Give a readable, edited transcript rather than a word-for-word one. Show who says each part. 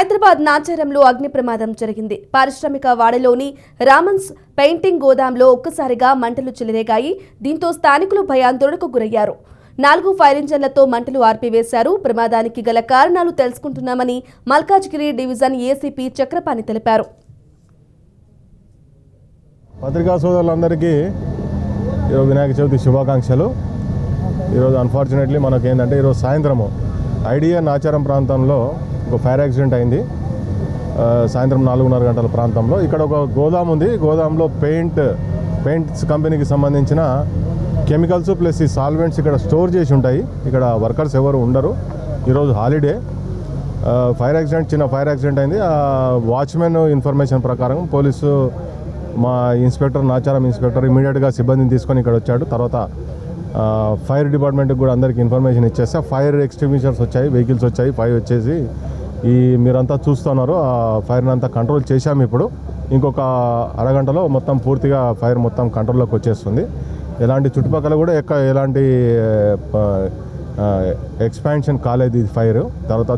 Speaker 1: హైదరాబాద్ నాచారంలో అగ్ని ప్రమాదం జరిగింది. పారిశ్రామిక వాడలోని రామన్స్ పెయింటింగ్ గోదాంలో ఒక్కసారిగా మంటలు చెలరేగాయి. దీంతో స్థానికులు భయాందోళనకు గురయ్యారు. 4 ఫైర్ ఇంజన్లతో మంటలు ఆర్పివేశారు. ప్రమాదానికి గల కారణాలు తెలుసుకుంటున్నామని మల్కాజ్గిరి డివిజన్ ఏసీపీ చక్రపాణి తెలిపారు.
Speaker 2: పత్రికా సోదరులందరికీ ఈరోజు వినాయక చవితి శుభాకాంక్షలు. ఈరోజు అన్ఫార్చునేట్లీ మనకేంటంటే ఈరోజు సాయంత్రము ఐడియా నాచారం ప్రాంతంలో ఒక ఫైర్ యాక్సిడెంట్ అయింది. సాయంత్రం 4:30 గంటల ప్రాంతంలో ఇక్కడ ఒక గోదాం ఉంది. గోదాంలో పెయింట్స్ కంపెనీకి సంబంధించిన కెమికల్స్ ప్లస్ ఈ సాల్వెంట్స్ ఇక్కడ స్టోర్ చేసి ఉంటాయి. ఇక్కడ వర్కర్స్ ఎవరు ఉండరు. ఈరోజు హాలిడే. చిన్న ఫైర్ యాక్సిడెంట్ అయింది. వాచ్మెన్ ఇన్ఫర్మేషన్ ప్రకారం పోలీసు మా నాచారం ఇన్స్పెక్టర్ ఇమీడియట్గా సిబ్బందిని తీసుకొని ఇక్కడ వచ్చాడు. తర్వాత ఫైర్ డిపార్ట్మెంట్కి కూడా అందరికీ ఇన్ఫర్మేషన్ ఇచ్చేస్తే ఫైర్ ఎక్స్టింగ్విషర్స్ వచ్చాయి, వెహికల్స్ వచ్చాయి. 5 వచ్చేసి మీరంతా చూస్తున్నారు. ఆ ఫైర్ని అంతా కంట్రోల్ చేశాము. ఇప్పుడు ఇంకొక అరగంటలో మొత్తం పూర్తిగా ఫైర్ మొత్తం కంట్రోల్లోకి వచ్చేస్తుంది. ఎలాంటి చుట్టుపక్కల కూడా ఎలాంటి ఎక్స్పాన్షన్ కాలేదు ఈ ఫైర్. తర్వాత